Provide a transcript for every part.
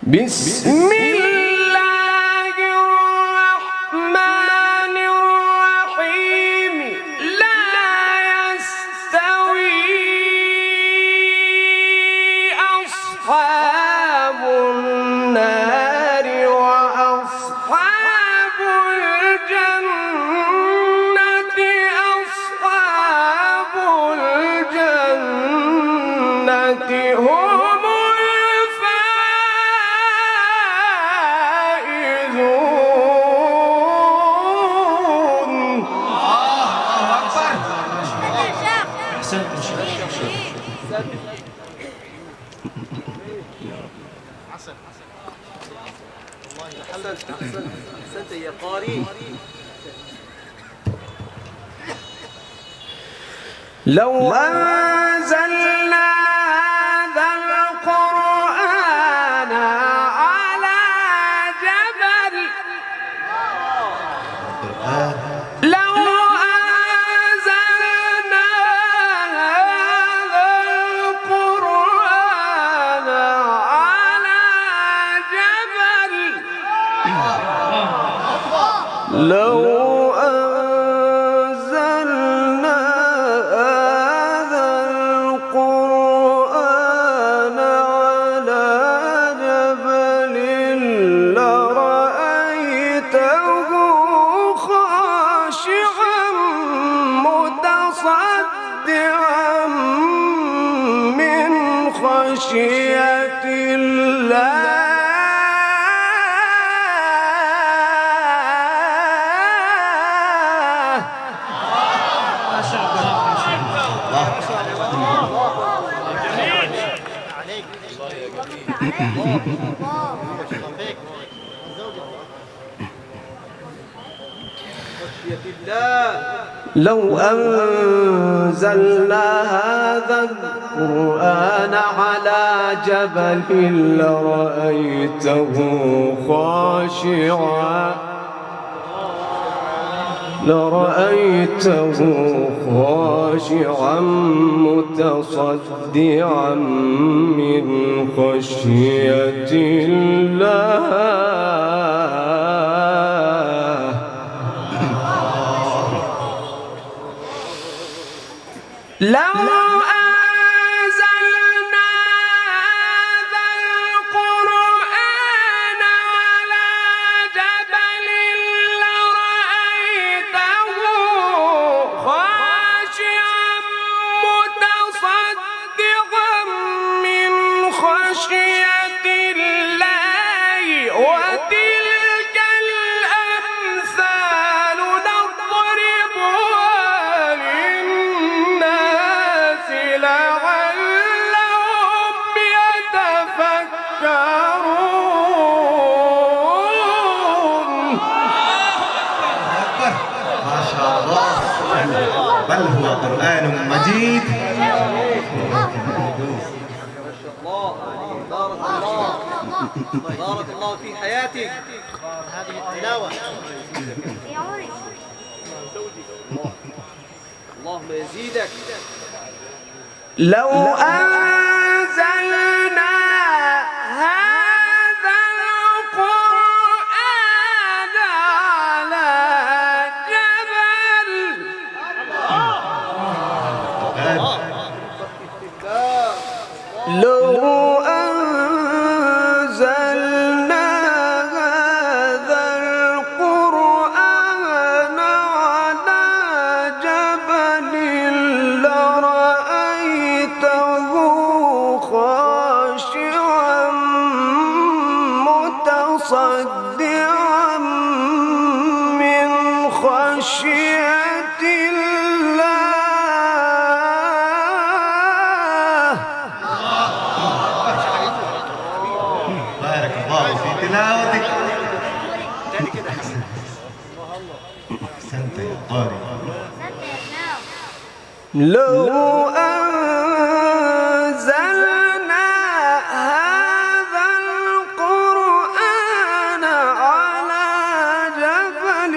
بسم الله الرحمن الرحيم لا يستوي أصحاب النار وأصحاب الجنة أصحاب الجنة هم أحسنت يا قاري. لو أنزلنا هذا القرآن على جبل لو أنزلنا هذا القرآن على جبل لو أنزلنا هذا القرآن على جبل لرأيته خاشعا متصدعا من خشية الله. لو أنزلنا هذا القرآن على جبل لرأيته خاشعا متصدعا من خشية الله. لو أنزلنا هذا القرآن على جبل لرأيته خاشعا متصدعا من خشية الله. وتلك الأمثال نضربها للناس لعلهم يتفكرون. ما شاء الله، بل هو قرآن مجيد. بارك الله في حياتك. هذه التلاوة اللهم يزيدك. لو أنزلنا هذا القرآن على جبل لو أنزلنا هذا القرآن على جبل لرأيته خاشعا متصدعا من خشية الله. بارك الله في تلاوتك. أحسنت يا قارئ. لو أنزلنا هذا القرآن على جبل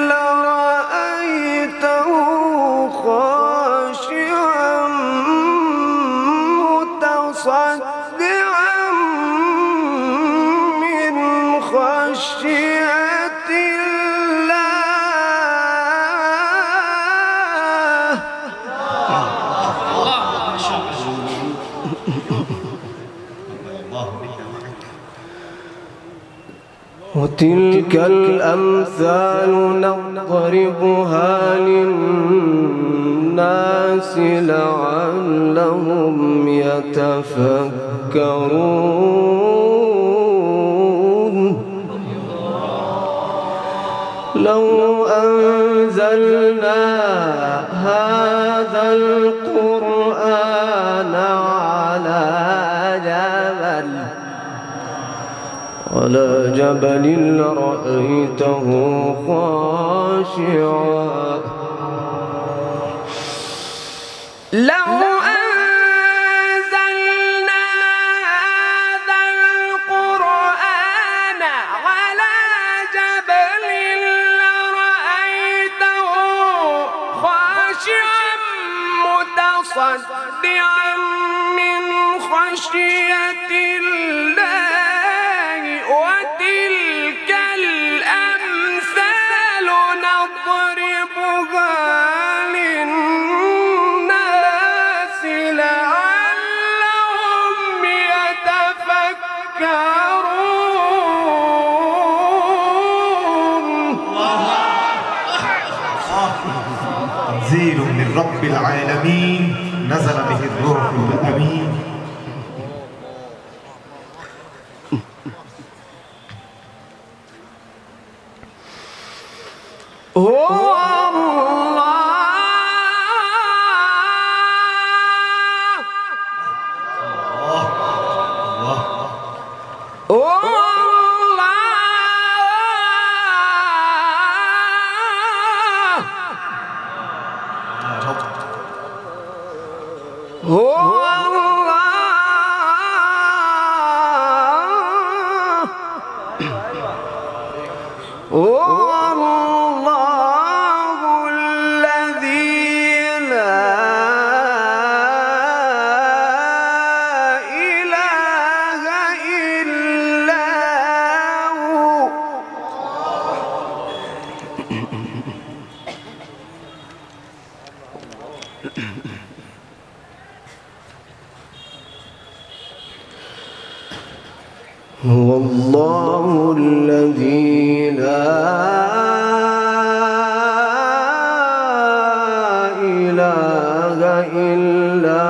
لرأيته خاشعا متصدعا خشية الله. وتلك الأمثال نضربها للناس لعلهم يتفكرون. لو أنزلنا هذا القرآن على جبل لرأيته خاشعا. لو أنزلنا هذا القرآن على جبل لرأيته خاشعا متصدعا من خشية الله. وتلك الأمثال نضربها للناس لعلهم يتفكرون. تنزيل من رب العالمين نزل به الروح الأمين. هو الله الذي لا إله إلا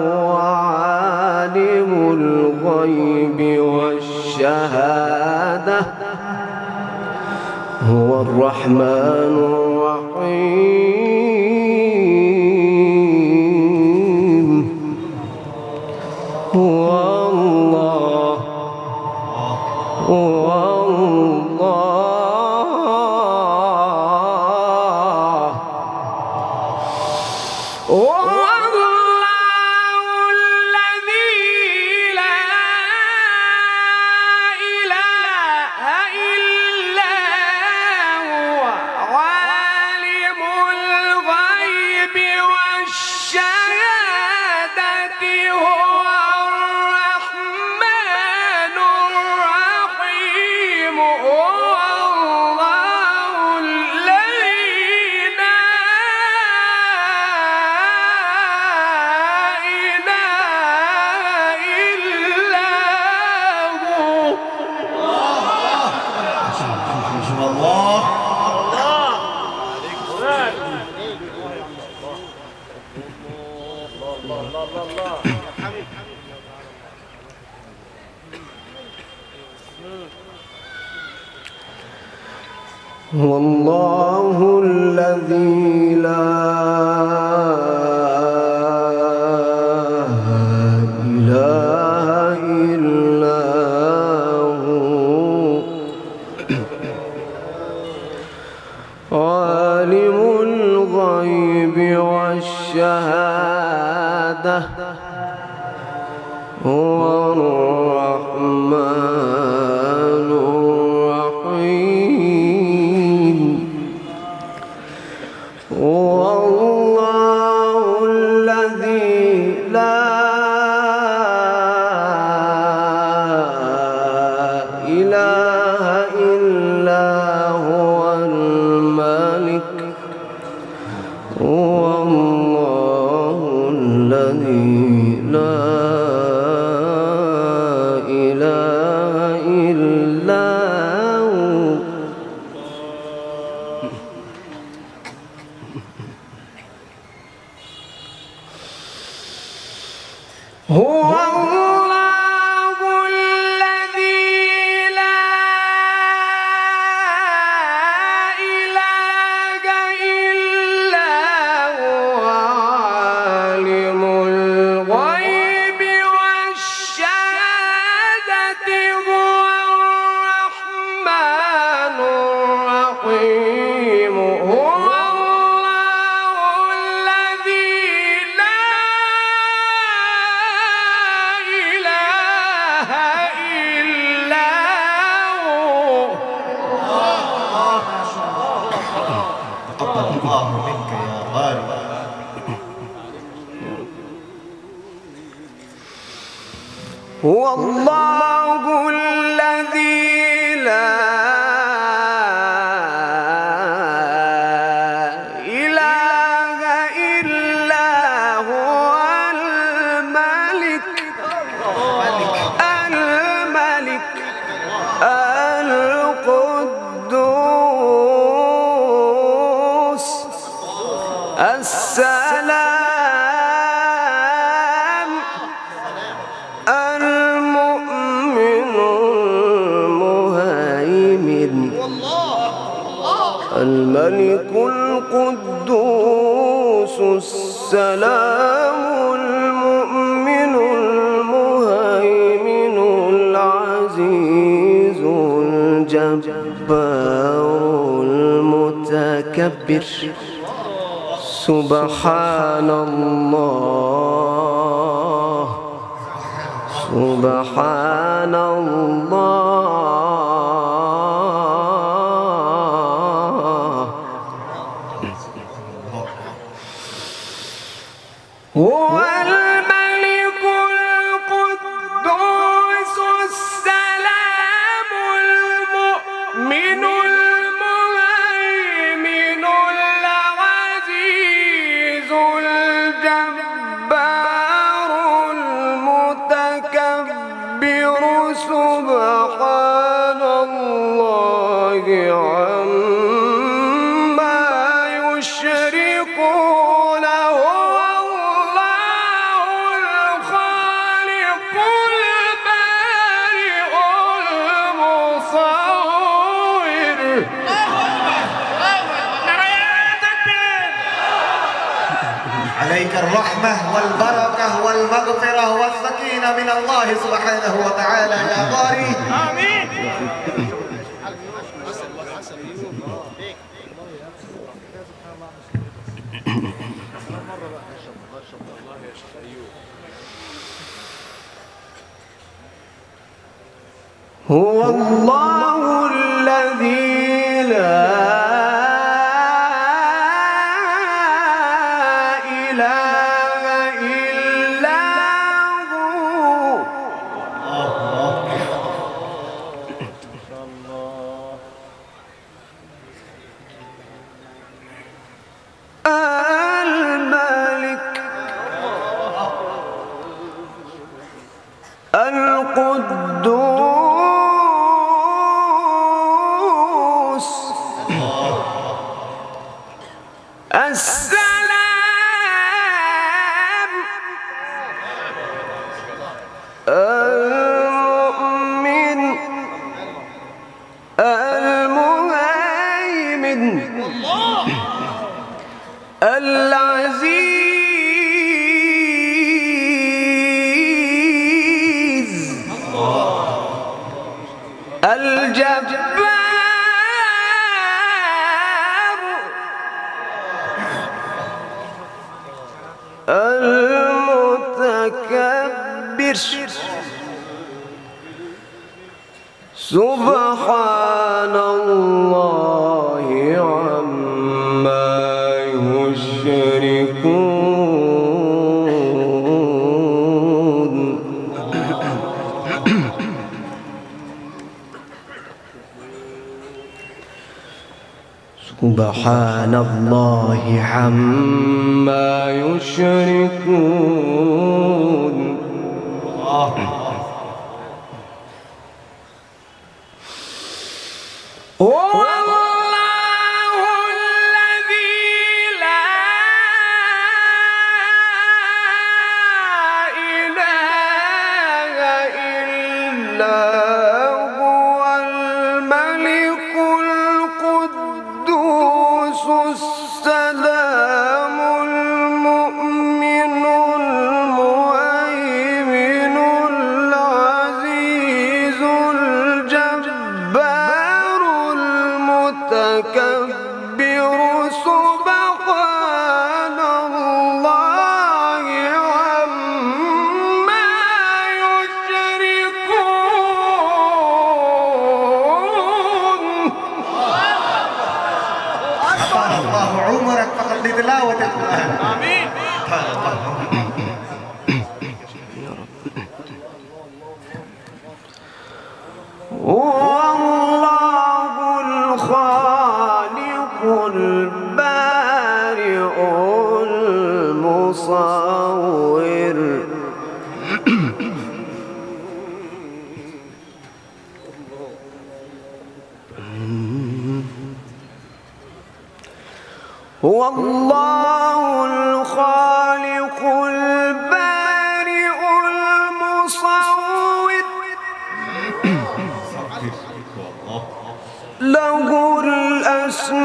هو عالم الغيب والشهادة. هو الرحمن الرحيم. هو الله هو الله الذي لا إله إلا هو عالم الغيب والشهادة. هو الرحمن الرحيم. هو الله الذي لا إله إلا الرحيم هو الله الذي لا إله إلا هو. تقبل الله منك يا غالي. هو الله الذي لا إله إلا هو الملك القدوس السلام المؤمن المهيمن الملك القدوس السلام المؤمن المهيمن العزيز الجبار المتكبر. سبحان الله سبحان الله. هو الملك القدوس السلام المؤمن المهيمن العزيز الجبار المتكبر. سبحان الله عما يشركون. هو الله الخالق البارئ المصور. عليك الرحمة والبركة والمغفرة والسكينة من الله سبحانه وتعالى يا غالي. آمين. هو الله الذي لا إله إلا هو. الملك القدوس السلام المؤمن المهيمن العزيز الجبار المتكبر. سبحان الله عما يشركون. سبحان الله عما يشركون. هو الله الذي لا إله إلا هو الملك القدوس السلام المؤمن المهيمن العزيز الجبار فكبروا سبحان الله عما يشركون. طال الله عمرك فقط لتلاوة القرآن. آمين. هو الله الخالق البارئ المصور هو الله الخالق البارئ المصور له الأسماء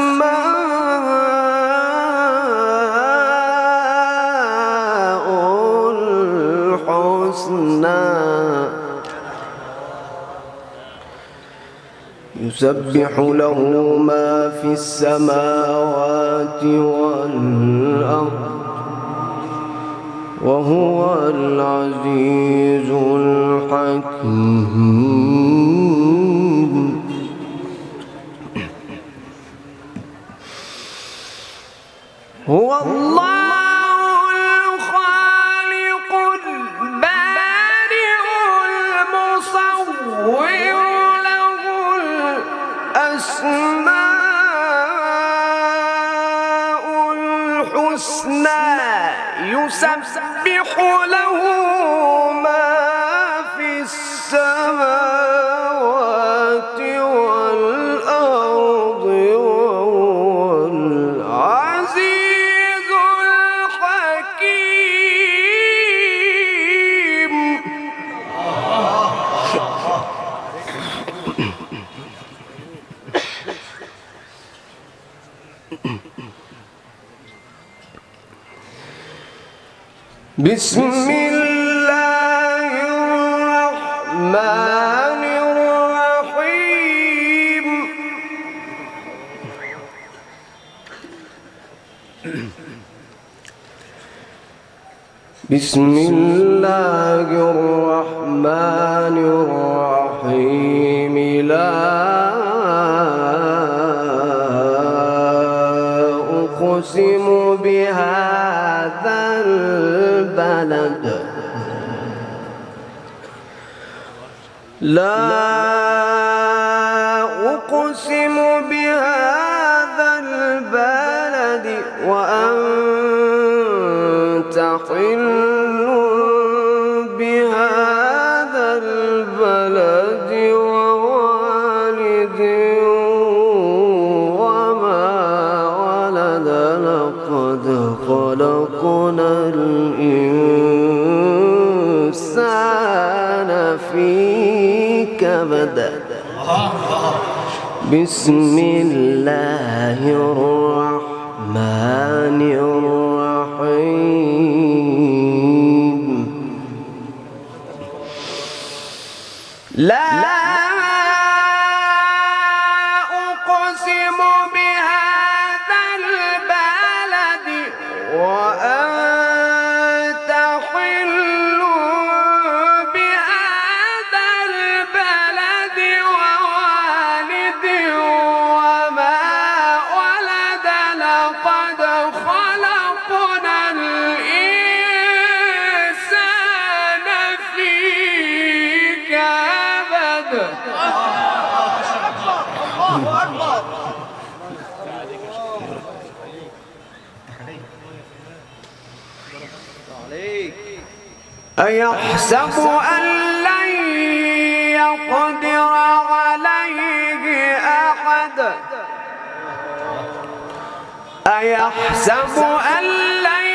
الحسنى يسبح له ما في السماوات والأرض وهو العزيز الحكيم. هو الله الخالق البارئ المصور له الأسماء الحسنى يسبح له ما في السماوات والأرض وهو العزيز الحكيم. بسم الله الرحمن الرحيم. بسم الله الرحمن الرحيم. لا أقسم بهذا البلد لا أقسم بهذا البلد وأنت حل بهذا البلد ووالد وما ولد لقد خلقنا الإنسان في كبد. بسم الله الرحمن الرحيم. لا أقسم بهذا البلد وأنت حل بهذا البلد ووالد وما ولد لقد خلقنا الإنسان في كبد. الله أكبر. عليك. أيحسب أن لن يقدر عليه أحد أيحسب أن لن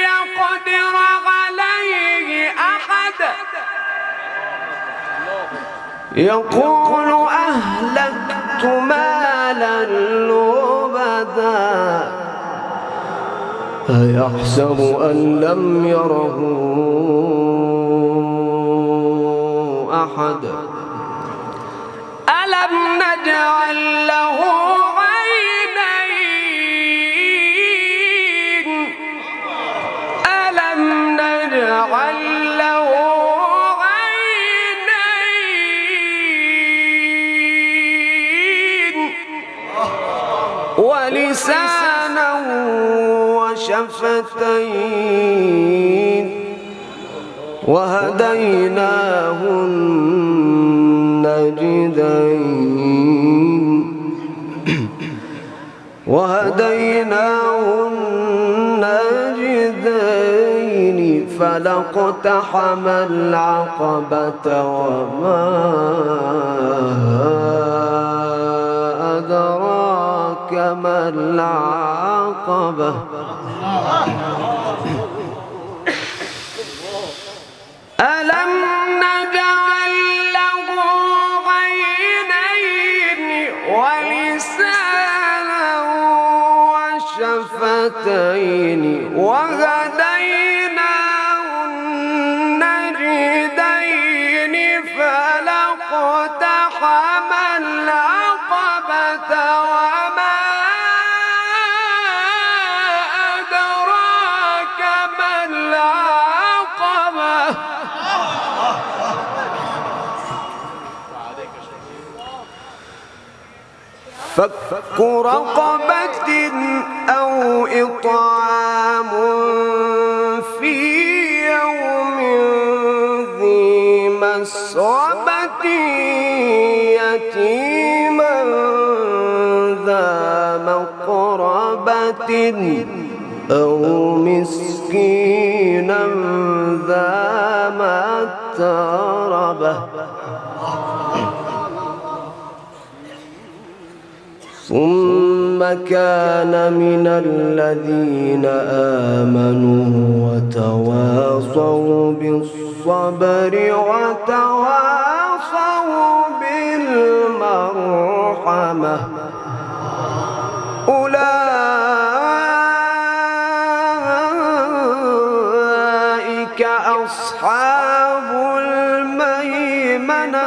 يقدر عليه أحد يقول أهلكت مالا لبدا أيحسب أن لم يره أحد ألم نجعل له عينين ولسانا وشفتين وهديناه النجدين فلاقتحم العقبة وما أدراك ما العقبة ألم نجعل له عينين ولسانا وشفتين وهديناه النجدين فلاقتحم العقبة وما أدراك ما العقبة فك رقبة أو إطعام في يوم ذي مسغبة يتيما ذا مقربة أو مسكينا ذا متربة ثم كان من الذين آمنوا وتواصوا بالصبر وتواصوا بالمرحمة أولئك أصحاب الميمنة